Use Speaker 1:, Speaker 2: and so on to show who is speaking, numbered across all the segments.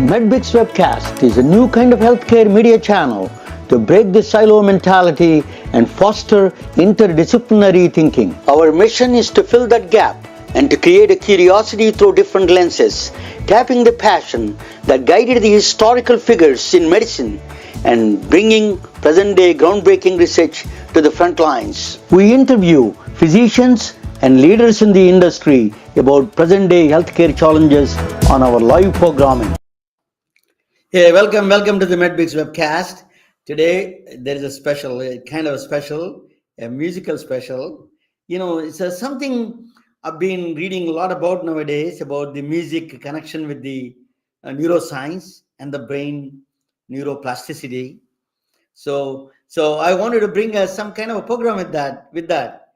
Speaker 1: MedBix Webcast is a new kind of healthcare media channel to break the silo mentality and foster interdisciplinary thinking. Our mission is to fill that gap and to create a curiosity through different lenses, tapping the passion that guided the historical figures in medicine and bringing present-day groundbreaking research to the front lines. We interview physicians and leaders in the industry about present-day healthcare challenges on our live programming. Hey, welcome to the MedBix webcast. Today there is a special, a musical special. It's something I've been reading a lot about nowadays about the music connection with the neuroscience and the brain neuroplasticity. So I wanted to bring some kind of a program with that,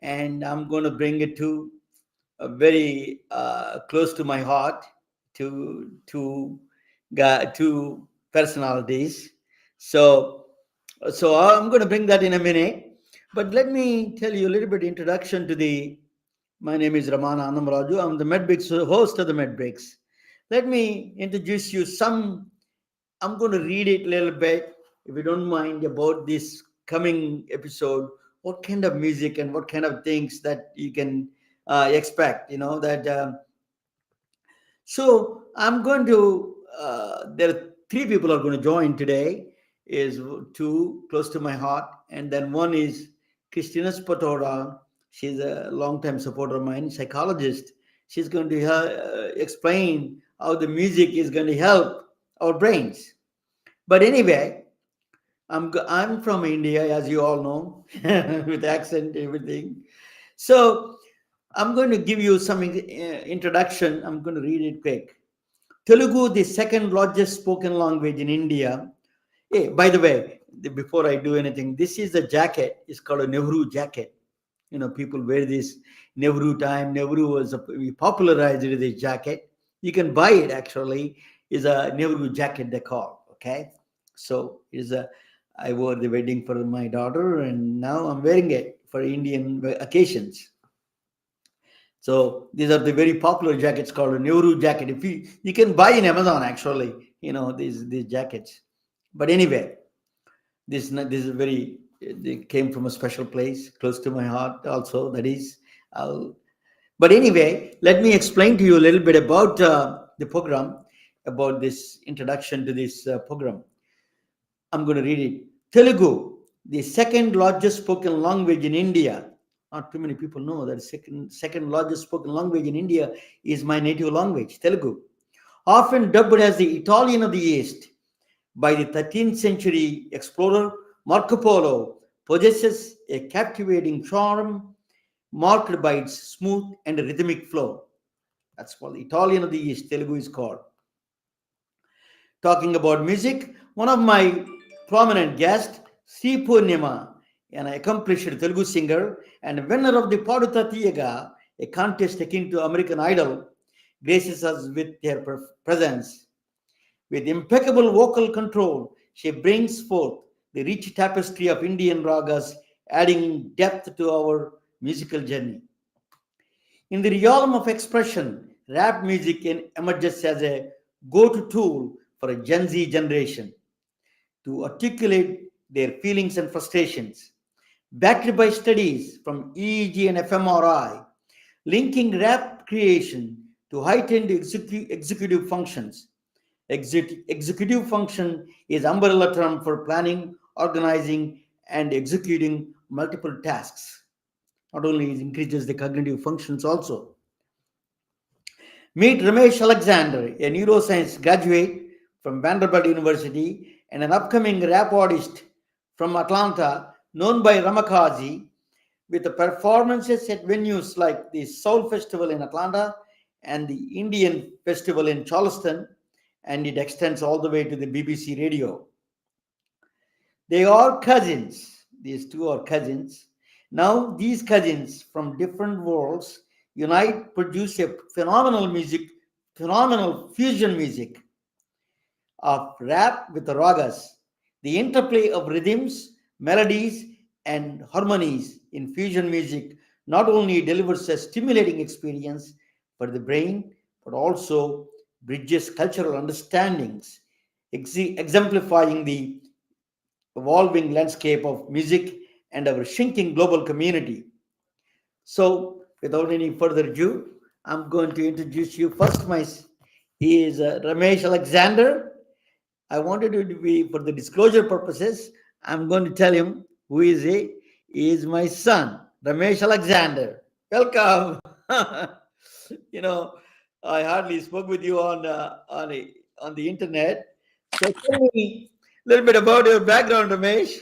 Speaker 1: and I'm going to bring it to a very close to my heart to two personalities. So I'm going to bring that in a minute. But let me tell you a little bit introduction to my name is Ramesh Annamraju. I'm the MedBix host of the MedBix. Let me introduce you I'm going to read it a little bit, if you don't mind, about this coming episode, what kind of music and what kind of things that you can expect, so I'm going to, there are three people are going to join today, is two close to my heart. And then one is Cristina Spatoro. She's a long-time supporter of mine, psychologist. She's going to explain how the music is going to help our brains. But anyway, I'm from India, as you all know, with accent, everything. So I'm going to give you some introduction. I'm going to read it quick. Telugu, the second largest spoken language in India. Hey, by the way, before I do anything, this is the jacket. It's called a Nehru jacket. People wear this Nehru time. Nehru was popularized this jacket. You can buy it actually. Is a Nehru jacket they call. Okay, so I wore the wedding for my daughter, and now I'm wearing it for Indian occasions. So these are the very popular jackets called a Nehru jacket. If you can buy in Amazon actually, these jackets. But anyway, this is they came from a special place close to my heart also. But anyway, let me explain to you a little bit about the program, about this introduction to this program. I'm going to read it. Telugu, the second largest spoken language in India. Not too many people know that second largest spoken language in India is my native language, Telugu. Often dubbed as the Italian of the East by the 13th century explorer Marco Polo, possesses a captivating charm marked by its smooth and rhythmic flow. That's called the Italian of the East, Telugu is called. Talking about music, one of my prominent guests, Sri Purnima, an accomplished Telugu singer and winner of the Paduta Tiyaga, a contest akin to American Idol, graces us with her presence. With impeccable vocal control, she brings forth the rich tapestry of Indian ragas, adding depth to our musical journey. In the realm of expression, rap music emerges as a go-to tool for a Gen Z generation to articulate their feelings and frustrations. Backed by studies from EEG and fMRI, linking rap creation to heightened executive functions. Executive function is umbrella term for planning, organizing, and executing multiple tasks. Not only it increases the cognitive functions also. Meet Ramesh Alexander, a neuroscience graduate from Vanderbilt University and an upcoming rap artist from Atlanta, known by Ramakazi, with the performances at venues like the Soul Festival in Atlanta and the Indian Festival in Charleston, and it extends all the way to the BBC radio. They are cousins. These two are cousins. Now, these cousins from different worlds unite, produce a phenomenal fusion music of rap with the ragas. The interplay of rhythms, melodies, and harmonies in fusion music not only delivers a stimulating experience for the brain, but also bridges cultural understandings, exemplifying the evolving landscape of music and our shrinking global community. So, without any further ado, I'm going to introduce you first. He is Ramesh Alexander. I wanted to be for the disclosure purposes. I'm going to tell him who is he. He is my son, Ramesh Alexander. Welcome. you know, I hardly spoke with you on the internet. So tell me a little bit about your background, Ramesh.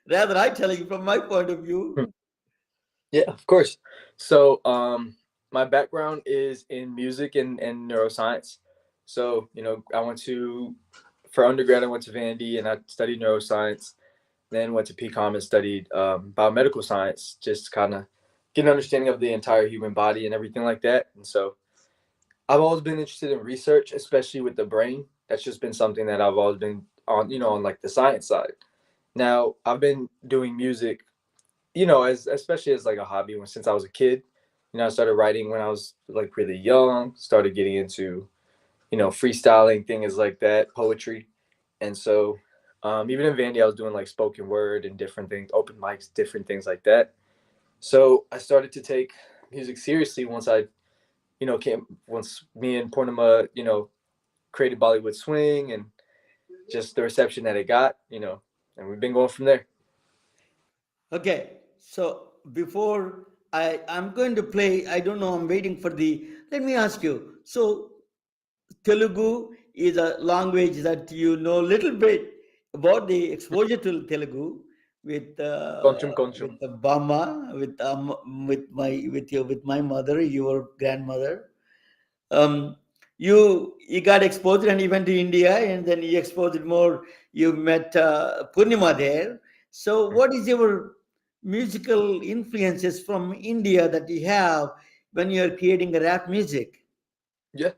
Speaker 1: Rather, I tell you from my point of view.
Speaker 2: Yeah, of course. So, my background is in music and neuroscience. So, I went to, for undergrad, I went to Vandy and I studied neuroscience. Then went to PCOM and studied biomedical science, just kind of get an understanding of the entire human body and everything like that. And so, I've always been interested in research, especially with the brain. That's just been something that I've always been on, on like the science side. Now, I've been doing music as especially as like a hobby since I was a kid. I started writing when I was like really young, started getting into, freestyling, things like that, poetry. And so even in Vandy, I was doing like spoken word and different things, open mics, different things like that. So I started to take music seriously once once me and Purnima, created Bollywood Swing and just the reception that it got, and we've been going from there.
Speaker 1: Okay, so before I'm going to play, I don't know, I'm waiting for the. Let me ask you. So Telugu is a language that you know a little bit about the exposure to Telugu
Speaker 2: Conchum conchum.
Speaker 1: with the Bama, with my mother, your grandmother. Um, you got exposed and you went to India and then you exposed more. You met Purnima there. So, what is your musical influences from India that you have when you are creating a rap music?
Speaker 2: Yeah.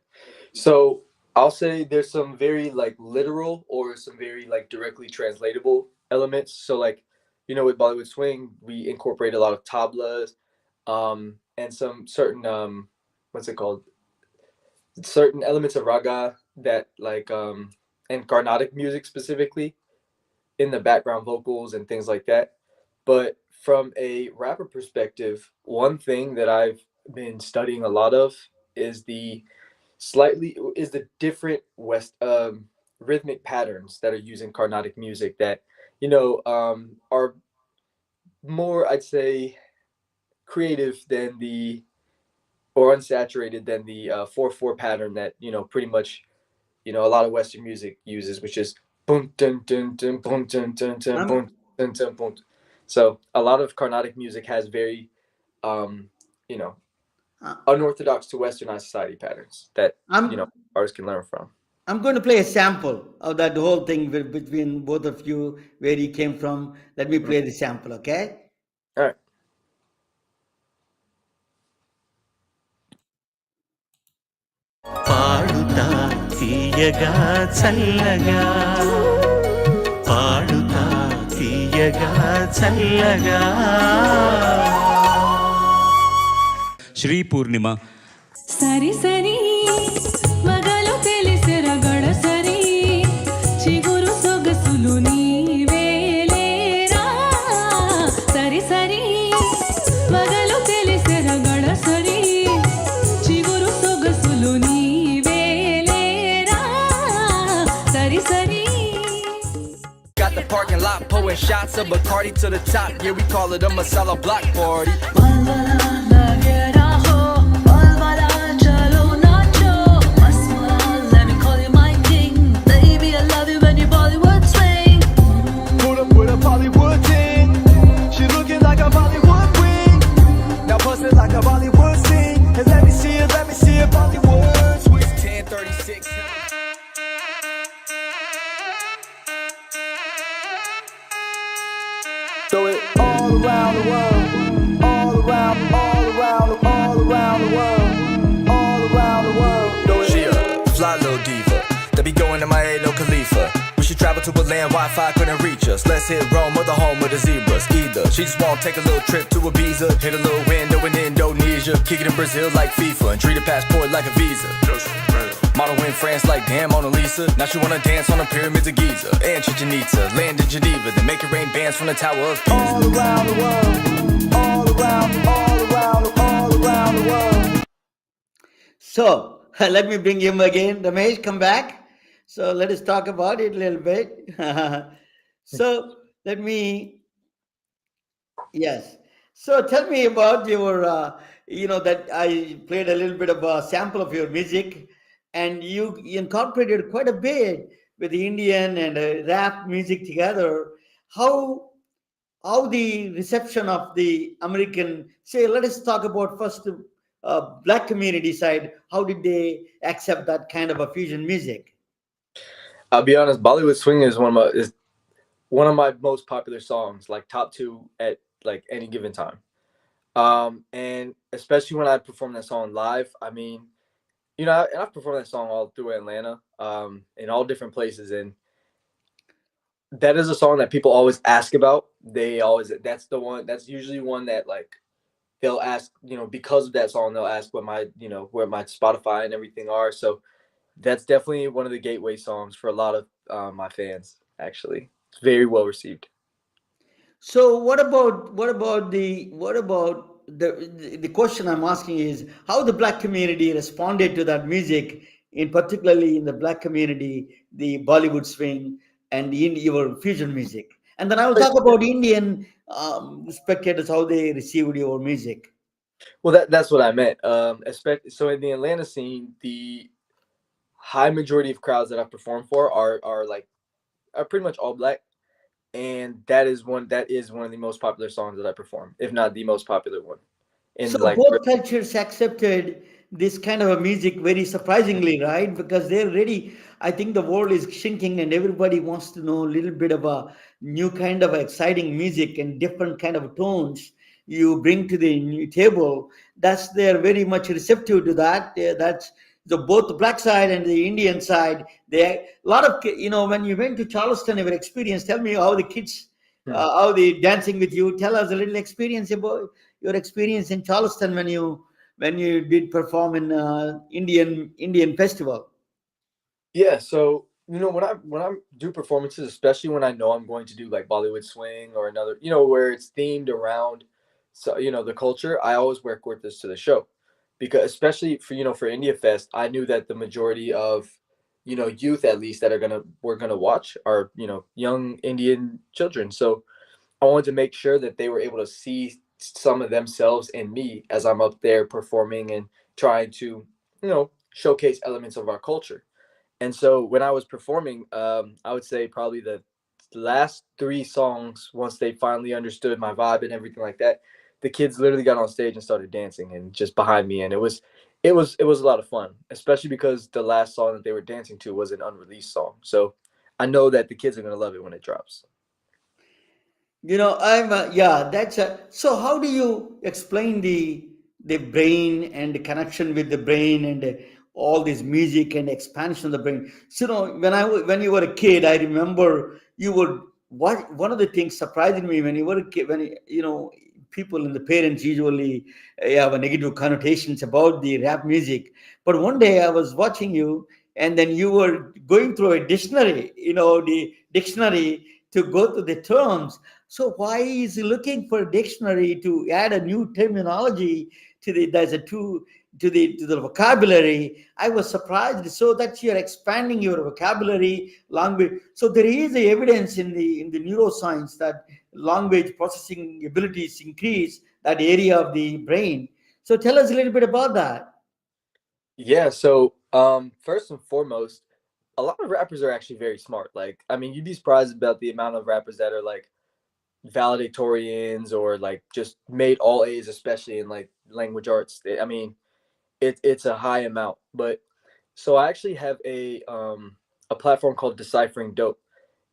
Speaker 2: So I'll say there's some very like literal or some very like directly translatable elements. So like, with Bollywood Swing, we incorporate a lot of tablas, and some certain what's it called? Certain elements of raga that like and Carnatic music specifically in the background vocals and things like that. But from a rapper perspective, one thing that I've been studying a lot of is the different west rhythmic patterns that are used in Carnatic music that are more, I'd say, creative than the or unsaturated than the 4/4 pattern that pretty much a lot of Western music uses, which is boom dun dun dun boom dun dun dun
Speaker 1: I'm
Speaker 2: boom dun dun boom. So a lot of Carnatic music has very um, you know
Speaker 1: uh,
Speaker 2: unorthodox to Westernized society patterns that
Speaker 1: I'm
Speaker 2: artists can learn from.
Speaker 1: I'm going to play a sample of that whole thing between both of you, where you came from. Let me play the sample, okay?
Speaker 2: All right.
Speaker 3: పాడుతా తీయగా చల్లగా పాడుతా తీయగా చల్లగా శ్రీ పూర్ణిమ
Speaker 4: సరి సరి మగలు తెలిసిన గడసరి చిగురు సొగసులు నీవేలేరా సరి సరి మగలు తెలిసిన గడసరి చిగురు సొగసులు నీవేలేరా సరి సరి.
Speaker 5: Got the parking lot pouring shots of Bacardi to the top. Yeah, we call it a masala block party. Pull up with a Bollywood ting. She looking like a Bollywood queen. Now bust it like a Bollywood sing. And let me see it, Bollywood swing. 10:36. Throw it all around the world, all around the world, all around the world. Throw it. She a fly little diva, that be going to my head, no Khalifa. We should travel to a land Wi-Fi couldn't reach us. Let's hit Rome or the home of the zebras. Either she just wanna take a little trip to Ibiza, hit a little window in Indonesia, kick it in Brazil like FIFA, and treat a passport like a visa. Model in France like damn Mona Lisa. Now she wanna dance on the pyramids of Giza and Chichen Itza. Land in Geneva, then make it rain bands from the Tower of Pisa. All around the world, all around the world.
Speaker 1: So let me bring him again. Ramesh, come back. So let us talk about it a little bit. So let me, yes. So tell me about your, that I played a little bit of a sample of your music, and you incorporated quite a bit with the Indian and rap music together. How how the reception of the American, say, let us talk about first black community side. How did they accept that kind of a fusion music?
Speaker 2: I'll be honest, Bollywood Swing is one of my most popular songs, like top two at like any given time. And especially when I perform that song live, I mean, and I've performed that song all through Atlanta, in all different places, and that is a song that people always ask about. They always That's the one. That's usually one that like they'll ask, because of that song, they'll ask what my, where my Spotify and everything are. So that's definitely one of the gateway songs for a lot of my fans. Actually, it's very well received.
Speaker 1: So what about the question I'm asking is how the black community responded to that music, in particularly in the black community, the Bollywood swing and in your fusion music, and then I will talk about Indian spectators how they received your music.
Speaker 2: Well, that's what I meant. So in the Atlanta scene, the high majority of crowds that I perform for are pretty much all black, and that is one of the most popular songs that I perform, if not the most popular one.
Speaker 1: So
Speaker 2: In like,
Speaker 1: both cultures accepted this kind of a music very surprisingly, right? Because they're ready. I think the world is shrinking and everybody wants to know a little bit of a new kind of exciting music and different kind of tones you bring to the new table. That's they're very much receptive to that. That's the both the black side and the Indian side. They a lot of when you went to Charleston, your experience. Tell me how the kids,
Speaker 2: hmm.
Speaker 1: how they dancing with you. Tell us a little experience about your experience in Charleston when you did perform in Indian festival.
Speaker 2: Yeah, so when I do performances, especially when I know I'm going to do like Bollywood swing or another, where it's themed around, so the culture, I always work with this to the show, because especially for India Fest, I knew that the majority of youth, at least, that we're gonna watch are young Indian children. So I wanted to make sure that they were able to see some of themselves in me as I'm up there performing and trying to showcase elements of our culture. And so when I was performing, I would say probably the last three songs, once they finally understood my vibe and everything like that, the kids literally got on stage and started dancing and just behind me, and it was a lot of fun, especially because the last song that they were dancing to was an unreleased song. So I know that the kids are gonna love it when it drops.
Speaker 1: I'm yeah. That's a, so. How do you explain the brain and the connection with the brain and all this music and expansion of the brain? So, when you were a kid, I remember you would what one of the things surprising me when you were a kid when people and the parents usually have a negative connotations about the rap music. But one day I was watching you, and then you were going through a dictionary. The dictionary to go to the terms. So why is he looking for a dictionary to add a new terminology to the there's a to the vocabulary? I was surprised. So that you're expanding your vocabulary, language. So there is a evidence in the neuroscience that language processing abilities increase that area of the brain. So tell us a little bit about that.
Speaker 2: Yeah. So first and foremost, a lot of rappers are actually very smart. Like, I mean, you'd be surprised about the amount of rappers that are like valedictorians or like just made all A's, especially in like language arts. I mean, it's a high amount. But so I actually have a platform called Deciphering Dope,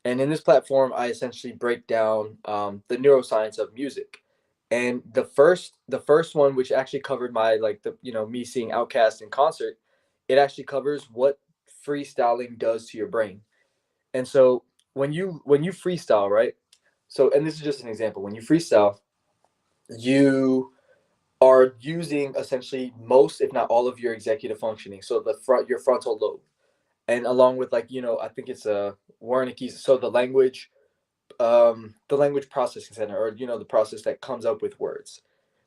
Speaker 2: and in this platform, I essentially break down the neuroscience of music. And the first one, which actually covered my like the me seeing Outkast in concert, it actually covers what freestyling does to your brain. And so when you freestyle, right? So, and this is just an example. When you freestyle, you are using essentially most, if not all, of your executive functioning. So your frontal lobe, and along with, like, I think it's a Wernicke's. So the language processing center, or the process that comes up with words.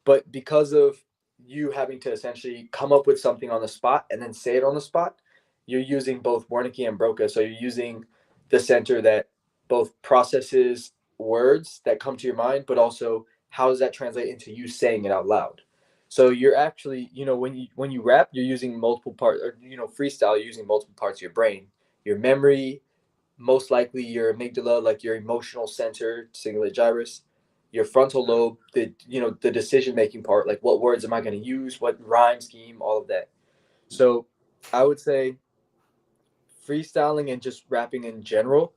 Speaker 2: But because of you having to essentially come up with something on the spot and then say it on the spot, you're using both Wernicke and Broca. So you're using the center that both processes words that come to your mind, but also how does that translate into you saying it out loud. So you're actually, when you rap, you're using multiple parts, or freestyle, you're using multiple parts of your brain, your memory, most likely your amygdala, like your emotional center, cingulate gyrus, your frontal lobe, the decision making part, like what words am I going to use, what rhyme scheme, all of that. So I would say freestyling and just rapping in general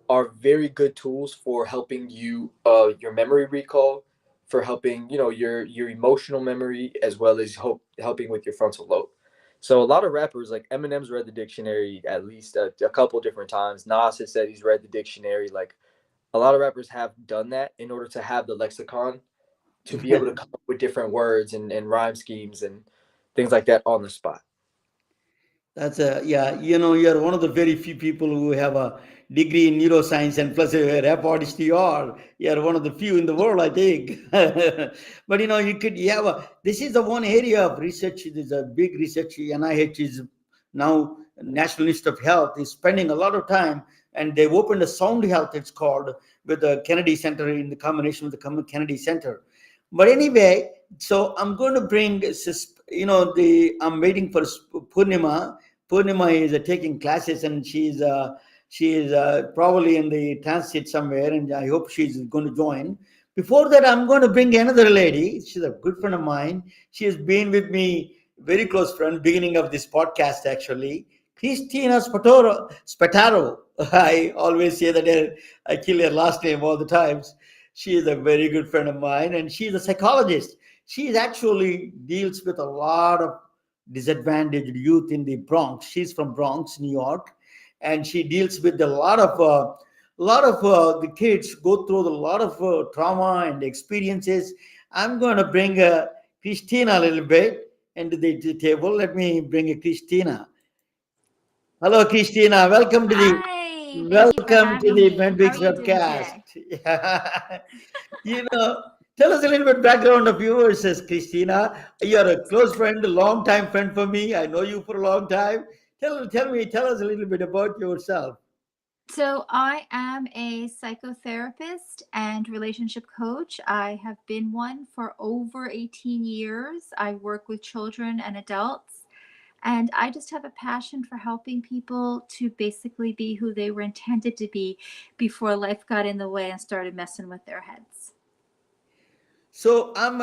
Speaker 2: are very good tools for helping you, your memory recall, for helping your emotional memory, as well as helping with your frontal lobe. So a lot of rappers, like Eminem's read the dictionary at least a couple different times. Nas has said he's read the dictionary. Like, a lot of rappers have done that in order to have the lexicon to be able to come up with different words and rhyme schemes and things like that on the spot.
Speaker 1: That's yeah, you're one of the very few people who have a degree in neuroscience and plus a rap artist you are. You're one of the few in the world, I think. But you have this is the one area of research. There's a big research. NIH is now National Institute of Health is spending a lot of time, and they've opened a Sound Health, it's called, with the Kennedy Center, in the combination with the Kennedy Center. But anyway, so I'm going to bring, I'm waiting for Purnima. Purnima is taking classes, and she is probably in the transit somewhere, and I hope she's going to join. Before that, I'm going to bring another lady. She's a good friend of mine. She has been with me, very close friend, beginning of this podcast actually. Cristina Spataro. I always say that I kill her last name all the times. She is a very good friend of mine, and she's a psychologist. She actually deals with a lot of disadvantaged youth in the Bronx. She's from Bronx, New York, and she deals with a lot of the kids go through a lot of trauma and experiences. I'm going to bring Christina a little bit into the table. Let me bring Christina. Hello, Christina.
Speaker 6: Hi, thank you for
Speaker 1: Welcome to
Speaker 6: having
Speaker 1: the
Speaker 6: me. How are
Speaker 1: Medbix
Speaker 6: you doing
Speaker 1: webcast.
Speaker 6: today?
Speaker 1: you know, Tell us a little bit background of yours, says Christina. You're a close friend, a long time friend for me. I know you for a long time. Tell us a little bit about yourself.
Speaker 6: So, I am a psychotherapist and relationship coach. I have been one for over 18 years. I work with children and adults, and I just have a passion for helping people to basically be who they were intended to be before life got in the way and started messing with their heads.
Speaker 1: So I'm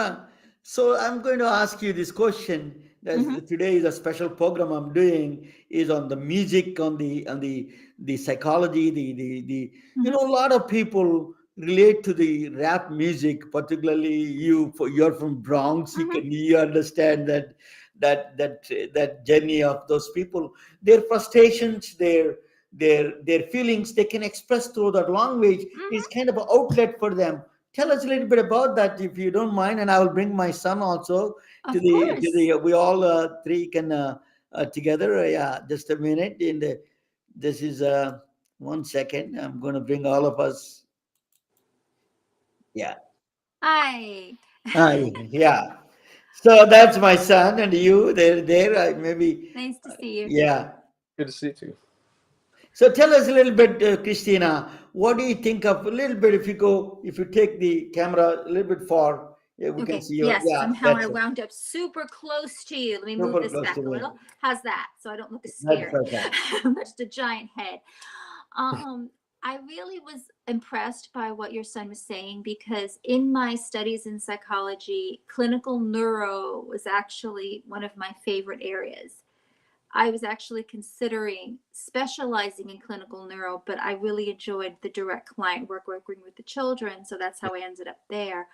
Speaker 1: going to ask you this question.
Speaker 6: Hmm.
Speaker 1: That today is a special program I'm doing is on the music, on the psychology, the
Speaker 6: Hmm.
Speaker 1: a lot of people relate to the rap music, particularly you. You're from Bronx,
Speaker 6: Hmm.
Speaker 1: you understand that journey of those people, their frustrations, their feelings. They can express through that language. Is
Speaker 6: Hmm.
Speaker 1: kind of an outlet for them. Tell us a little bit about that, if you don't mind, and I will bring my son also to
Speaker 6: Of
Speaker 1: the.
Speaker 6: course.
Speaker 1: We all three can together. Yeah, just a minute. This is 1 second. I'm going to bring all of us. Yeah.
Speaker 6: Hi.
Speaker 1: Hi. Yeah. So that's my son, and you. There. Maybe.
Speaker 6: Nice to see you.
Speaker 1: Yeah.
Speaker 2: Good to see you too.
Speaker 1: So tell us a little bit, Christina. What do you think of a little bit? If you take the camera a little bit far, yeah, we can
Speaker 6: Okay,
Speaker 1: see your.
Speaker 6: yes,
Speaker 1: Yeah,
Speaker 6: somehow I
Speaker 1: that's it.
Speaker 6: wound up super close to you. Let me move
Speaker 1: Super
Speaker 6: this
Speaker 1: close to
Speaker 6: back a
Speaker 1: me.
Speaker 6: little. How's that? So I don't look as
Speaker 1: That's
Speaker 6: scary.
Speaker 1: perfect.
Speaker 6: I'm just a giant head. Um, I really was impressed by what your son was saying because in my studies in psychology, clinical neuro was actually one of my favorite areas. I was actually considering specializing in clinical neuro, but I really enjoyed the direct client work working with the children. So that's how I ended up there.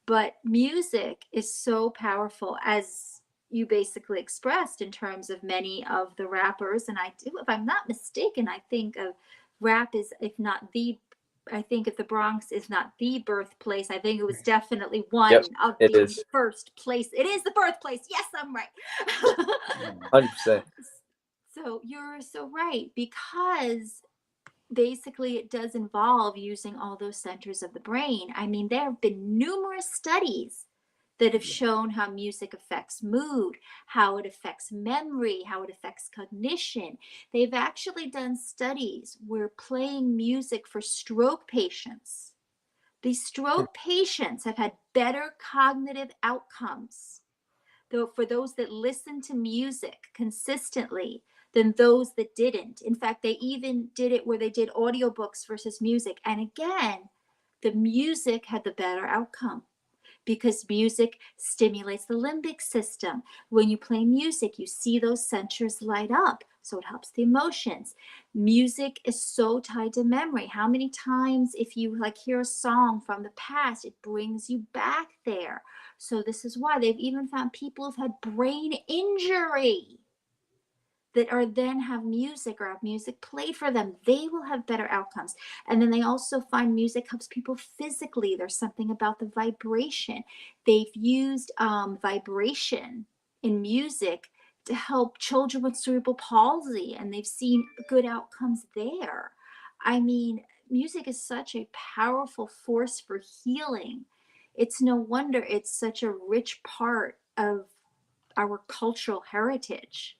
Speaker 6: But music is so powerful, as you basically expressed in terms of many of the rappers. And I do, if I'm not mistaken, I think of rap is, if not the I think if the Bronx is not the birthplace, I think it was definitely one
Speaker 2: Yep,
Speaker 6: of
Speaker 2: it
Speaker 6: the
Speaker 2: is
Speaker 6: first place. It is the birthplace. Yes, I'm right.
Speaker 2: 100%.
Speaker 6: So you're so right, because basically it does involve using all those centers of the brain. I mean, there have been numerous studies that have shown how music affects mood, how it affects memory, how it affects cognition. They've actually done studies where playing music for stroke patients, these stroke patients have had better cognitive outcomes though for those that listen to music consistently than those that didn't. In fact, they even did it where they did audiobooks versus music. And again, the music had the better outcome because music stimulates the limbic system. When you play music, you see those centers light up. So it helps the emotions. Music is so tied to memory. How many times, if you like hear a song from the past, it brings you back there. So this is why they've even found people who've had brain injury that are then have music or have music played for them, they will have better outcomes. And then they also find music helps people physically. There's something about the vibration. They've used vibration in music to help children with cerebral palsy, and they've seen good outcomes there. I mean, music is such a powerful force for healing. It's no wonder it's such a rich part of our cultural heritage.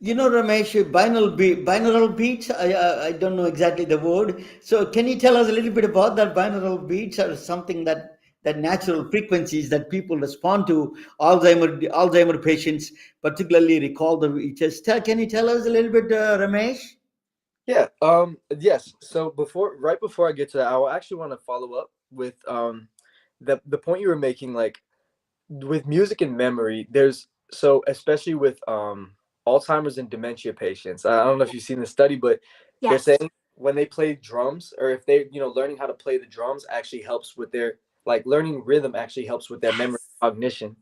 Speaker 1: Ramesh, binaural beats. I don't know exactly the word. So can you tell us a little bit about that binaural beats, or something that natural frequencies that people respond to? Alzheimer patients particularly recall the. Can you tell us a little bit, Ramesh?
Speaker 2: Yeah. Yes. So right before I get to that, I actually want to follow up with the point you were making, like with music and memory. There's so especially with Alzheimer's and dementia patients. I don't know if you've seen the study, but they're
Speaker 6: Yes.
Speaker 2: saying when they play drums, or if they learning how to play the drums actually helps with their, like, learning rhythm actually helps with their memory
Speaker 6: Yes.
Speaker 2: cognition.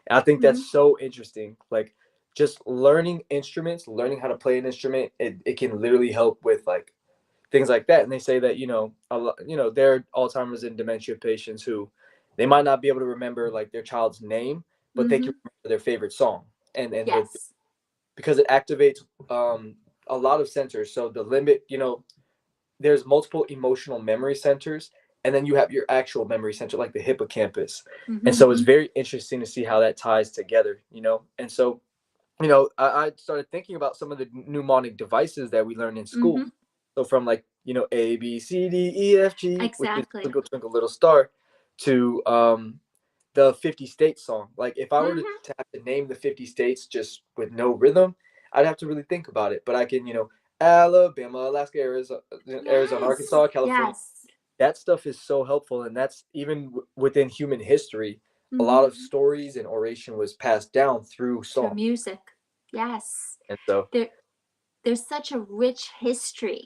Speaker 2: And I think
Speaker 6: Mm-hmm.
Speaker 2: that's so interesting. Like, just learning instruments, learning how to play an instrument, it can literally help with like things like that. And they say that there are Alzheimer's and dementia patients who they might not be able to remember like their child's name, but they
Speaker 6: Mm-hmm.
Speaker 2: can remember their favorite song, and
Speaker 6: Yes.
Speaker 2: because it activates a lot of centers. So the limbic, there's multiple emotional memory centers, and then you have your actual memory center like the hippocampus. And
Speaker 6: Mm-hmm.
Speaker 2: so it's very interesting to see how that ties together. And so I started thinking about some of the mnemonic devices that we learn in school.
Speaker 6: Mm-hmm.
Speaker 2: So from like, A, B, C, D, E, F, G, which is
Speaker 6: Exactly.
Speaker 2: Twinkle, Twinkle, Little Star, to the 50 states song. Like, if I were to,
Speaker 6: Mm-hmm.
Speaker 2: to have to name the 50 states just with no rhythm, I'd have to really think about it. But I can, Alabama, Alaska, Arizona,
Speaker 6: Yes.
Speaker 2: Arkansas, California.
Speaker 6: Yes.
Speaker 2: That stuff is so helpful. And that's even within human history. A
Speaker 6: Mm-hmm.
Speaker 2: lot of stories and oration was passed down through
Speaker 6: Through
Speaker 2: song.
Speaker 6: music. Yes.
Speaker 2: And so,
Speaker 6: There, there's such a rich history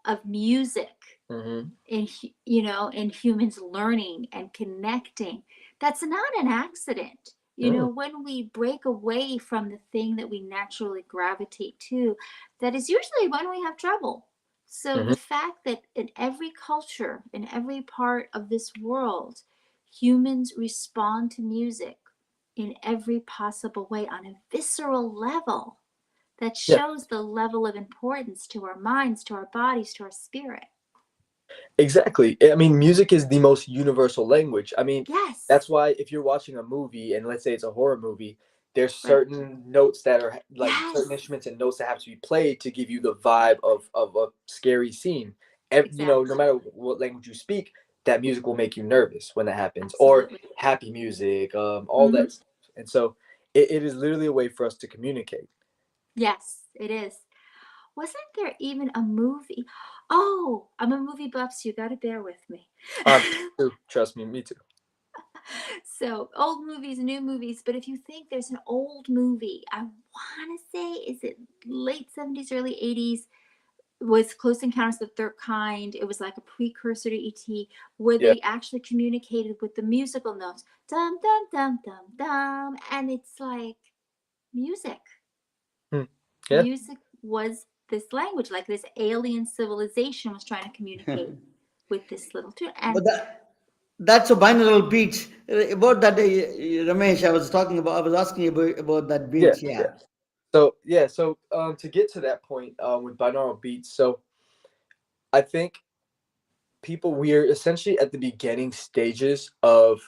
Speaker 6: of music
Speaker 2: mhm.
Speaker 6: in humans learning and connecting. That's not an accident.
Speaker 2: Mm,
Speaker 6: When we break away from the thing that we naturally gravitate to, that is usually when we have trouble. So
Speaker 2: mhm.
Speaker 6: the fact that in every culture, in every part of this world, humans respond to music in every possible way on a visceral level, that
Speaker 2: Yeah,
Speaker 6: shows the level of importance to our minds, to our bodies, to our spirit.
Speaker 2: exactly. I mean, music is the most universal language. I mean,
Speaker 6: Yes.
Speaker 2: that's why if you're watching a movie, and let's say it's a horror movie, there's
Speaker 6: Right.
Speaker 2: certain notes that are like
Speaker 6: Yes.
Speaker 2: certain instruments and notes that have to be played to give you the vibe of a scary scene. No
Speaker 6: Exactly.
Speaker 2: matter what language you speak, that music will make you nervous when that happens, or
Speaker 6: Absolutely.
Speaker 2: happy music, all
Speaker 6: Mm-hmm.
Speaker 2: that stuff. And so it is literally a way for us to communicate.
Speaker 6: Yes, it is. Wasn't there even a movie? Oh, I'm a movie buff, so you got to bear with me.
Speaker 2: Trust me, me too.
Speaker 6: So, old movies, new movies. But if you think there's an old movie, I want to say, is it late 70s, early 80s? Was Close Encounters of the Third Kind. It was like a precursor to ET, where
Speaker 2: Yeah.
Speaker 6: they actually communicated with the musical notes. Dum, dum, dum, dum, dum. And it's like music.
Speaker 2: Hmm. Yeah.
Speaker 6: Music was this language, like this alien civilization was trying to communicate. with this little tune.
Speaker 1: But
Speaker 6: And
Speaker 1: that's a binaural beats. About that, Ramesh, I was talking about. I was asking you about that
Speaker 2: Yeah,
Speaker 1: beats. Yeah.
Speaker 2: yeah. So to get to that point with binaural beats, so I think we're essentially at the beginning stages of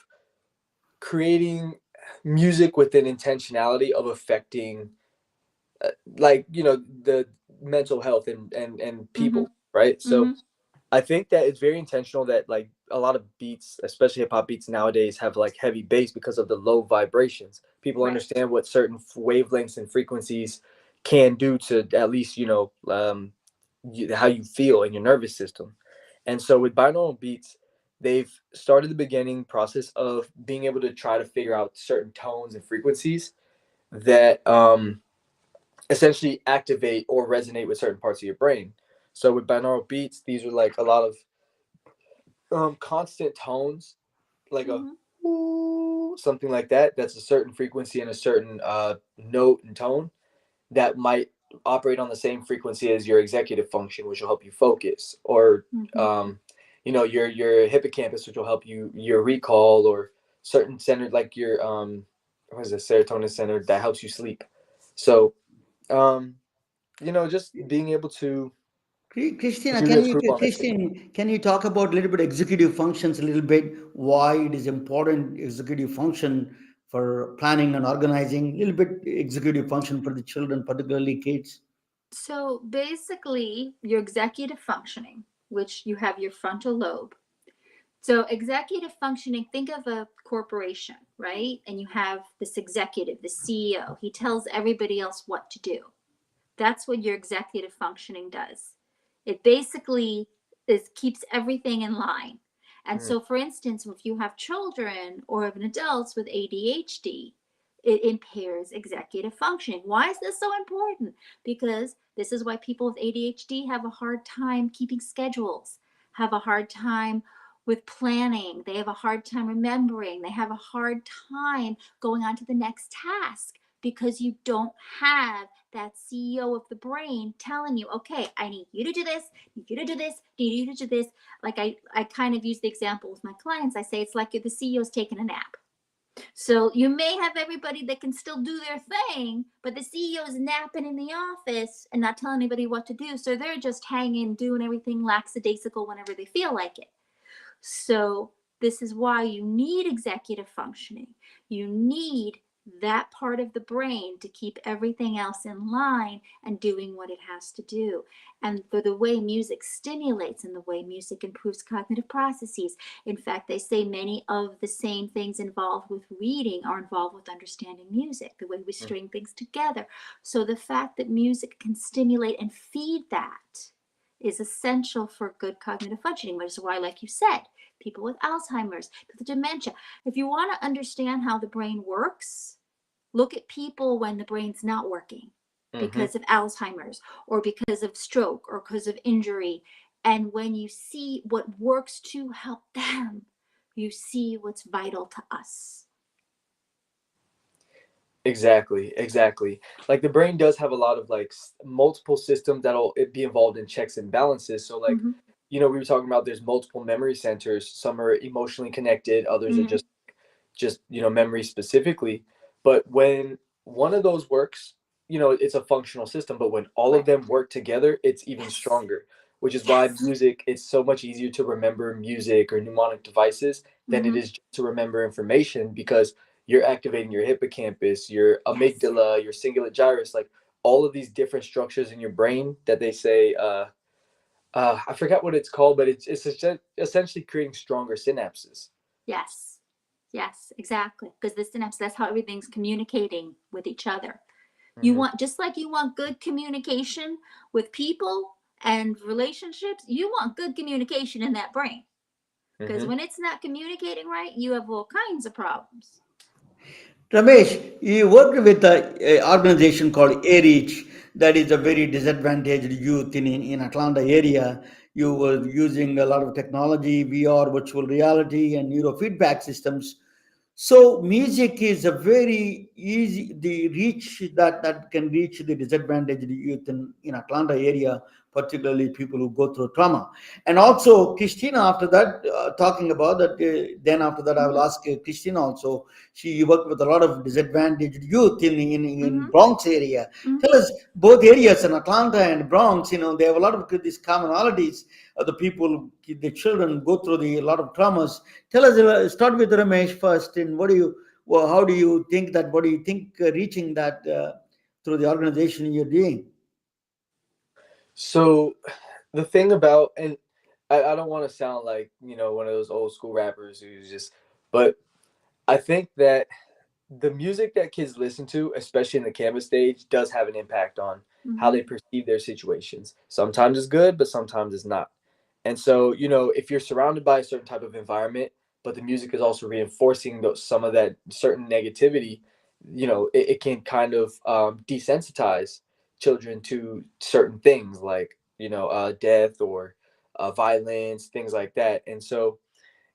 Speaker 2: creating music with an intentionality of affecting like the mental health and
Speaker 6: mm-hmm,
Speaker 2: people, right? So
Speaker 6: mm-hmm,
Speaker 2: I think that it's very intentional that like a lot of beats, especially hip hop beats nowadays, have like heavy bass because of the low vibrations. People
Speaker 6: right.
Speaker 2: understand what certain wavelengths and frequencies can do to at least how you feel in your nervous system. And so with binaural beats, they've started the beginning process of being able to try to figure out certain tones and frequencies that essentially activate or resonate with certain parts of your brain. So with binaural beats, these are like a lot of constant tones, like a
Speaker 6: Mm-hmm.
Speaker 2: ooh, something like that. That's a certain frequency and a certain note and tone that might operate on the same frequency as your executive function, which will help you focus, or
Speaker 6: Mm-hmm.
Speaker 2: your hippocampus, which will help you your recall, or certain center like your what is it, serotonin center that helps you sleep. So um, just being able to
Speaker 1: Christina,
Speaker 2: really improve on that.
Speaker 1: Christine, can you talk about a little bit executive functions a little bit? Why it is important executive function for planning and organizing? A little bit executive function for the children, particularly kids.
Speaker 6: So basically, your executive functioning, which you have your frontal lobe. So, executive functioning, think of a corporation, right? And you have this executive, the CEO. He tells everybody else what to do. That's what your executive functioning does. It basically keeps everything in line. And
Speaker 2: Mm,
Speaker 6: so, for instance, if you have children or even adults with ADHD, it impairs executive functioning. Why is this so important? Because this is why people with ADHD have a hard time keeping schedules, have a hard time with planning. They have a hard time remembering. They have a hard time going on to the next task because you don't have that CEO of the brain telling you, okay, I need you to do this, need you to do this, need you to do this. Like I kind of use the example with my clients. I say it's like the CEO's taking a nap. So you may have everybody that can still do their thing, but the CEO is napping in the office and not telling anybody what to do. So they're just hanging, doing everything lackadaisical whenever they feel like it. So this is why you need executive functioning. You need that part of the brain to keep everything else in line and doing what it has to do. And for the way music stimulates and the way music improves cognitive processes. In fact, they say many of the same things involved with reading are involved with understanding music, the way we
Speaker 2: mm,
Speaker 6: string things together. So the fact that music can stimulate and feed that is essential for good cognitive functioning, which is why, like you said, people with Alzheimer's, with dementia, if you want to understand how the brain works, look at people when the brain's not working
Speaker 2: mhm.
Speaker 6: because of Alzheimer's or because of stroke or because of injury. And when you see what works to help them, you see what's vital to us.
Speaker 2: Exactly, exactly. Like the brain does have a lot of like multiple systems that'll it be involved in checks and balances. So like,
Speaker 6: Mm-hmm.
Speaker 2: we were talking about there's multiple memory centers. Some are emotionally connected, others are
Speaker 6: Mm-hmm.
Speaker 2: just memory specifically. But when one of those works, it's a functional system. But when all of
Speaker 6: Right.
Speaker 2: them work together, it's even
Speaker 6: Yes.
Speaker 2: stronger. Which is why
Speaker 6: Yes.
Speaker 2: music, it's so much easier to remember music or mnemonic devices than it
Speaker 6: Mm-hmm.
Speaker 2: is to remember information, because you're activating your hippocampus, your
Speaker 6: Yes.
Speaker 2: amygdala, your cingulate gyrus, like all of these different structures in your brain that they say, I forgot what it's called, but it's essentially creating stronger synapses.
Speaker 6: Yes. Yes, exactly. Because the synapse, that's how everything's communicating with each other. You
Speaker 2: Hmm.
Speaker 6: want, just like you want good communication with people and relationships, you want good communication in that brain. Because
Speaker 2: Hmm.
Speaker 6: when it's not communicating right, you have all kinds of problems.
Speaker 1: Ramesh, you worked with a organization called AREACH, that is a very disadvantaged youth in Atlanta area. You were using a lot of technology, VR, virtual reality, and neurofeedback systems. So music is a very easy the reach that can reach the disadvantaged youth in Atlanta area particularly people who go through trauma. And also, Christina, after that, talking about that, then after that, I will
Speaker 6: Mhm.
Speaker 1: ask Christina also. She worked with a lot of disadvantaged youth in
Speaker 6: Mhm.
Speaker 1: Bronx area. Tell
Speaker 6: Mhm.
Speaker 1: us, both areas in Atlanta and Bronx, they have a lot of these commonalities. The people, the children go through a lot of traumas. Tell us, start with Ramesh first. And how do you think that? What do you think reaching that through the organization you're doing?
Speaker 2: So the thing about, and I don't want to sound like, one of those old school rappers who's just, but I think that the music that kids listen to, especially in the campus stage, does have an impact on how they
Speaker 6: Mhm.
Speaker 2: perceive their situations. Sometimes it's good, but sometimes it's not. And so, if you're surrounded by a certain type of environment, but the music is also reinforcing some of that certain negativity, it can kind of desensitize children to certain things like, death or violence, things like that. And so,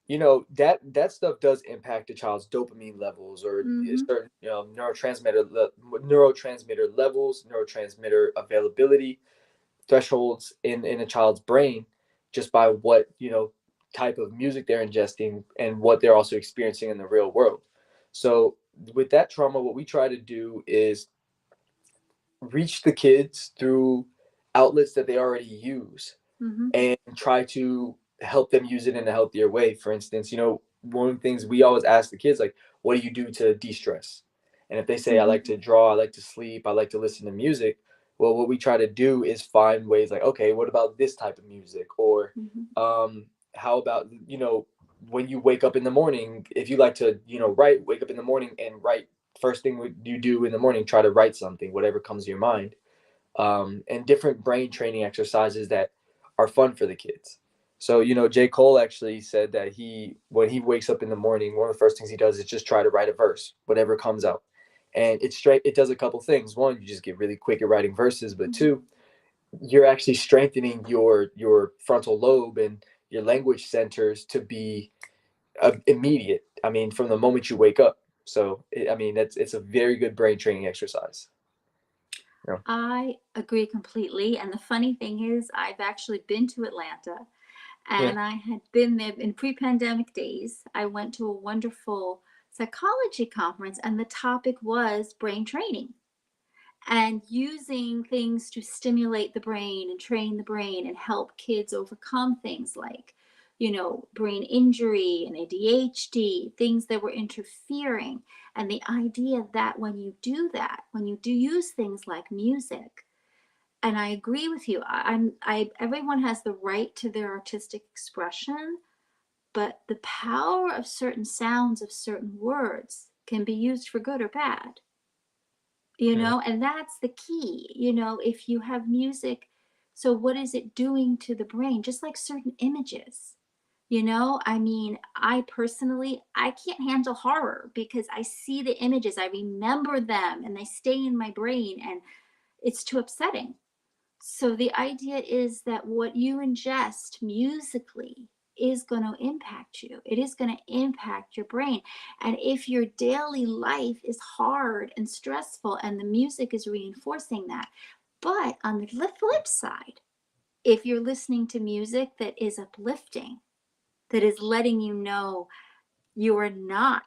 Speaker 2: that stuff does impact a child's dopamine levels or
Speaker 6: Mhm.
Speaker 2: certain neurotransmitter levels, neurotransmitter availability thresholds in a child's brain, just by what type of music they're ingesting and what they're also experiencing in the real world. So with that trauma, what we try to do is reach the kids through outlets that they already use
Speaker 6: Mhm.
Speaker 2: and try to help them use it in a healthier way. For instance, one of the things we always ask the kids, like, what do you do to de-stress? And if they say, I
Speaker 6: Mhm.
Speaker 2: like to draw, I like to sleep, I like to listen to music, well, what we try to do is find ways like, okay, what about this type of music? Or
Speaker 6: Mhm.
Speaker 2: um, how about, when you wake up in the morning, if you like to, write, wake up in the morning and write. First thing you do in the morning, try to write something, whatever comes to your mind, and different brain training exercises that are fun for the kids. So, J. Cole actually said that when he wakes up in the morning, one of the first things he does is just try to write a verse, whatever comes out. And it does a couple things. One, you just get really quick at writing verses, but
Speaker 6: Mhm.
Speaker 2: two, you're actually strengthening your frontal lobe and your language centers to be immediate. I mean, from the moment you wake up. So, I mean, it's a very good brain training exercise. Yeah.
Speaker 6: I agree completely. And the funny thing is, I've actually been to Atlanta,
Speaker 2: Yeah.
Speaker 6: and I had been there in pre pandemic days. I went to a wonderful psychology conference, and the topic was brain training and using things to stimulate the brain and train the brain and help kids overcome things like, brain injury and ADHD, things that were interfering. And the idea that when you do that, when you do use things like music, and I agree with you, everyone has the right to their artistic expression, but the power of certain sounds, of certain words, can be used for good or bad.
Speaker 2: Mhm.
Speaker 6: And that's the key. If you have music, so what is it doing to the brain? Just like certain images. I mean, I personally, I can't handle horror because I see the images, I remember them, and they stay in my brain, and it's too upsetting. So the idea is that what you ingest musically is going to impact you. It is going to impact your brain. And if your daily life is hard and stressful and the music is reinforcing that, but on the flip side, if you're listening to music that is uplifting, that is letting you know you are not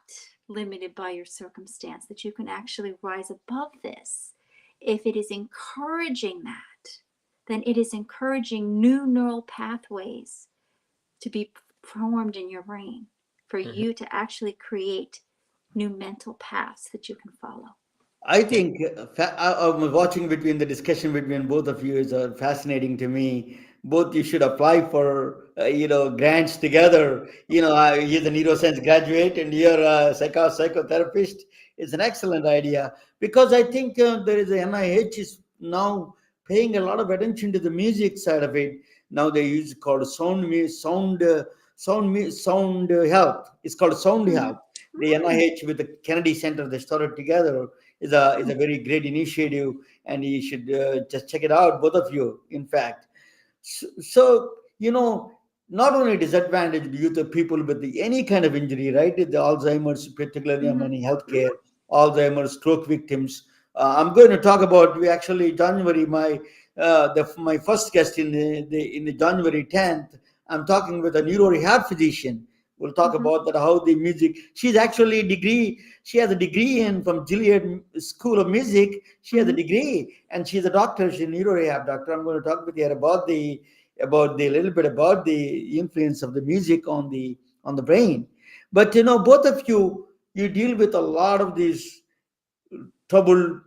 Speaker 6: limited by your circumstance, that you can actually rise above this, if it is encouraging that, then it is encouraging new neural pathways to be formed in your brain for
Speaker 2: Mhm.
Speaker 6: you to actually create new mental paths that you can follow.
Speaker 1: I think I'm watching between the discussion between both of you is fascinating to me. Both you should apply for grants together. He's a neuroscience graduate and you're a psychotherapist. It's an excellent idea because I think there is a NIH is now paying a lot of attention to the music side of it. Now they use called sound health. It's called sound
Speaker 6: Mm-hmm.
Speaker 1: health. The NIH with the Kennedy Center they started together is a very great initiative, and you should just check it out, both of you. In fact, so not only disadvantaged youth of people with any kind of injury, right? The Alzheimer's, particularly
Speaker 6: Mm-hmm.
Speaker 1: among healthcare, Alzheimer's, stroke victims. I'm going to talk about. We actually January, my my first guest in the January 10th. I'm talking with a neuro rehab physician. We'll talk
Speaker 6: Mhm.
Speaker 1: about that how the music. She's actually a degree. She has a degree in from Gilead School of Music. She has a
Speaker 6: Mhm.
Speaker 1: degree, and she's a doctor. She's a neuro rehab doctor. I'm going to talk with her about the little bit about the influence of the music on the brain. But both of you deal with a lot of these trouble,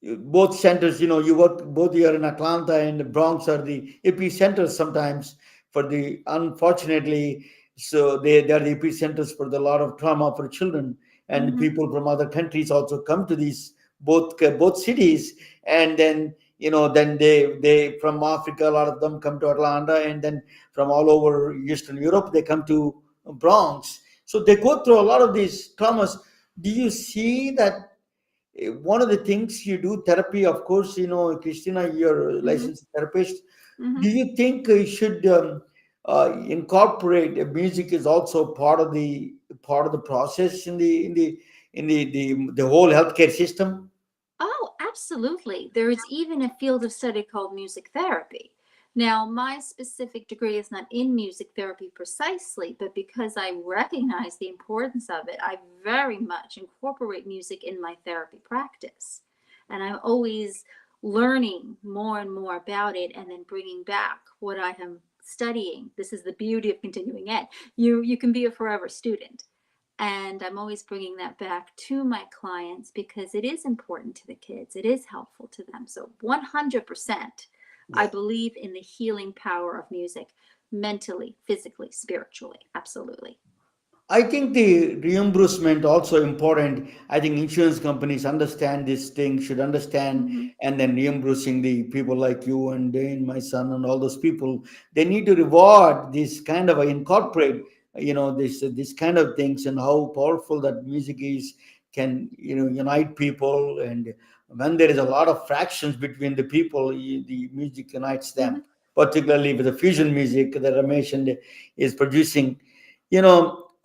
Speaker 1: both centers. You work both here in Atlanta and the Bronx are the epicenters sometimes for the unfortunately. So they are the epicenters for the lot of trauma for children, and
Speaker 6: Mhm.
Speaker 1: people from other countries also come to these both cities. And then then they from Africa, a lot of them come to Atlanta, and then from all over Eastern Europe they come to Bronx. So they go through a lot of these traumas. Do you see that one of the things you do therapy, of course, Christina, you're a
Speaker 6: Mhm.
Speaker 1: licensed therapist. Do
Speaker 6: Mhm.
Speaker 1: you think you should incorporate music is also part of the process in the whole healthcare system?
Speaker 6: Oh, absolutely. There is even a field of study called music therapy. Now, my specific degree is not in music therapy precisely, but because I recognize the importance of it, I very much incorporate music in my therapy practice. And I'm always learning more and more about it and then bringing back what I am studying. This is the beauty of continuing ed. You can be a forever student. And I'm always bringing that back to my clients because it is important to the kids. It is helpful to them. So 100%, I
Speaker 1: Yeah.
Speaker 6: believe in the healing power of music mentally, physically, spiritually. Absolutely.
Speaker 1: I think the reimbursement also important. I think insurance companies understand this thing, should understand,
Speaker 6: Mm-hmm.
Speaker 1: and then reimbursing the people like you and Dane, my son, and all those people. They need to reward this kind of incorporate, this kind of things, and how powerful that music is can unite people. And when there is a lot of fractions between the people, the music unites
Speaker 6: Mm-hmm.
Speaker 1: them. Particularly with the fusion music that Ramesh is producing.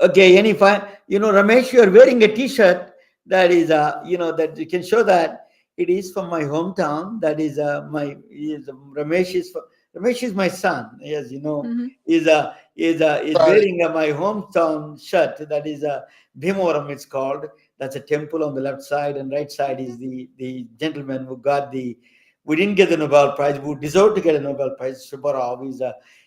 Speaker 1: Okay, any fine. Ramesh, you are wearing a T-shirt that is, that you can show that it is from my hometown. That is, Ramesh is my son. Yes,
Speaker 6: Mm-hmm.
Speaker 1: is
Speaker 2: Right.
Speaker 1: wearing my hometown shirt. That is Bhimavaram. It's called. That's a temple on the left side, and right side is the gentleman who got the. We didn't get the Nobel Prize. We deserved to get a Nobel Prize. Subbarao is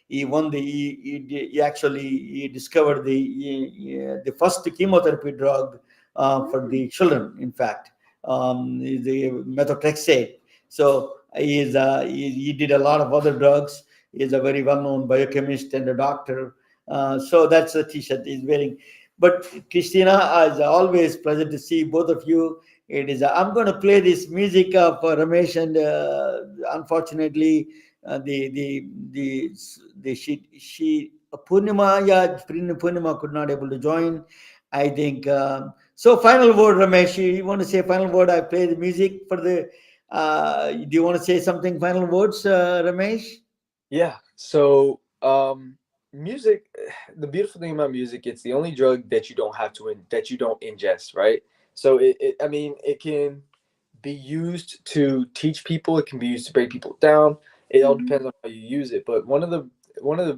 Speaker 1: he won the he actually he discovered the first chemotherapy drug for
Speaker 6: Mm-hmm.
Speaker 1: the children, in fact, the methotrexate. So he did a lot of other drugs. He's a very well-known biochemist and a doctor. So that's the t-shirt he's wearing. But Christina, as always, pleasure to see both of you. It is. I'm going to play this music for Ramesh, and unfortunately, the the she Purnima, yeah, Purnima could not able to join. I think so. Final word, Ramesh. You want to say final word? I play the music for the. Do you want to say something? Final words, Ramesh?
Speaker 2: Yeah. So, music. The beautiful thing about music, it's the only drug that you don't have to that you don't ingest, right? So I mean, it can be used to teach people. It can be used to break people down. It all
Speaker 6: Mm-hmm.
Speaker 2: depends on how you use it. But one of the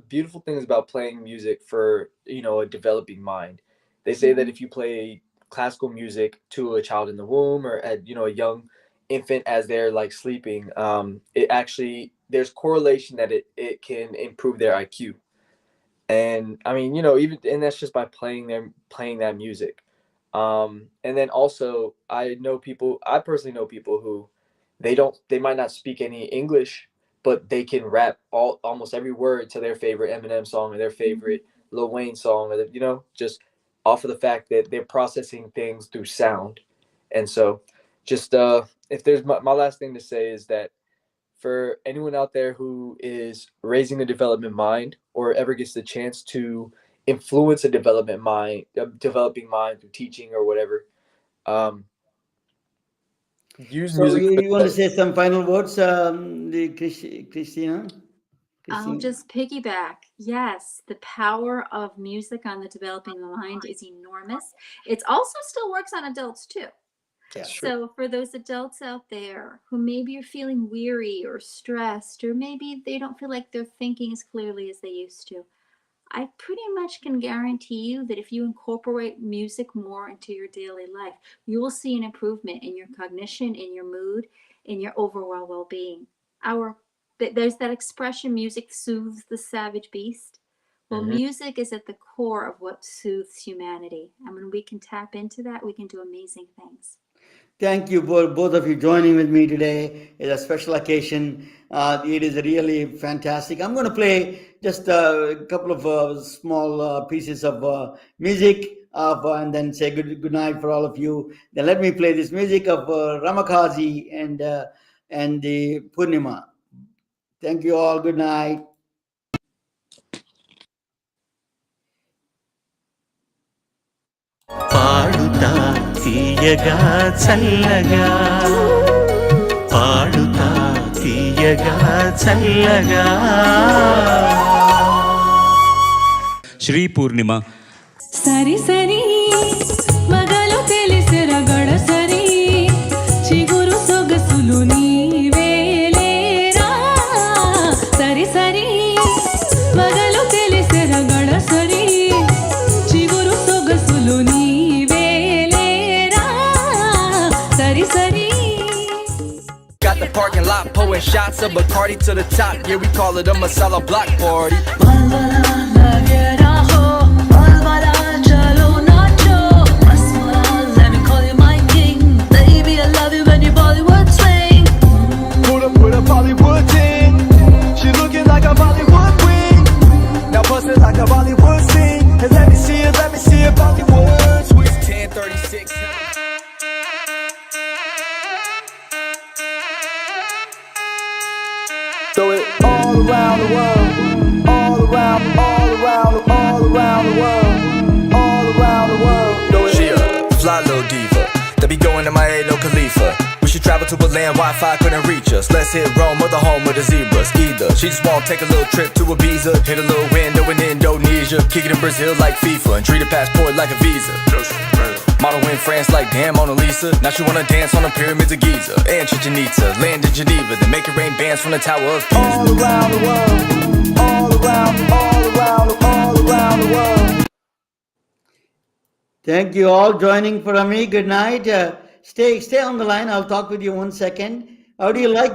Speaker 2: beautiful things about playing music for a developing mind, they say that
Speaker 6: Mm-hmm.
Speaker 2: if you play classical music to a child in the womb or at a young infant as they're like sleeping, it actually there's correlation that it can improve their IQ. And I mean, even and that's just by playing that music. And then also I personally know people who they might not speak any English, but they can rap almost every word to their favorite Eminem song or their
Speaker 6: Mm-hmm.
Speaker 2: favorite Lil Wayne song, or just off of the fact that they're processing things through sound. And so just if there's my last thing to say is that for anyone out there who is raising a development mind or ever gets the chance to influence a developing mind through teaching or whatever, um, use
Speaker 1: So
Speaker 2: music for
Speaker 1: you
Speaker 2: the
Speaker 1: want to
Speaker 2: better.
Speaker 1: say some final words, Christina?
Speaker 6: I'll
Speaker 1: Christina.
Speaker 6: just piggyback. Yes, the power of music on the developing mind is enormous. It also still works on adults too.
Speaker 1: Yeah.
Speaker 6: So, for those adults out there who maybe are feeling weary or stressed, or maybe they don't feel like they're thinking as clearly as they used to, I pretty much can guarantee you that if you incorporate music more into your daily life, you will see an improvement in your cognition, in your mood, in your overall well-being. There's that expression, music soothes the savage beast. Well, music is at the core of what soothes humanity. And when we can tap into that, we can do amazing things.
Speaker 1: Thank you for both of you joining with me today. It's a special occasion. It is really fantastic. I'm going to play just a couple of small pieces of music and then say good night for all of you. Then let me play this music of Ramakazi and the Purnima. Thank you all. Good night.
Speaker 3: పాడుతా తీయగా చల్లగా పాడుతా తీయగా చల్లగా శ్రీ పూర్ణిమ
Speaker 4: సరి సరి మగలు తెలిసిన గడసరి చిగురు సొగసులు నీవేలేరా సరి సరి మగలు తెలిసిన గడసరి చిగురు సొగసులు నీవేలేరా సరి సరి
Speaker 5: Got the parking lot pouring shots of Bacardi to the top. Yeah, we call it a masala block party. Put a Bollywood ting. She looking like a Bollywood queen. Now bust it like a Bollywood scene. And let me see it, Bollywood sweet. 10:36. Throw it all around the world, all around the world, all around the world. Throw it. She a fly little diva, that be going to my no Khalifa. We should travel to a land Wi-Fi couldn't reach us. Let's hit Rome or the home of the zebras. Either she just wanna take a little trip to Ibiza, hit a little window in Indonesia, kick it in Brazil like FIFA, and treat a passport like a visa. Model in France like damn Mona Lisa. Now she wanna dance on the pyramids of Giza and Chichen Itza. Land in Geneva, then make it rain bands from the Tower of Pisa. All around the world, all around the world.
Speaker 1: Thank you all joining for me. Good night. Stay on the line. I'll talk with you 1 second. How do you like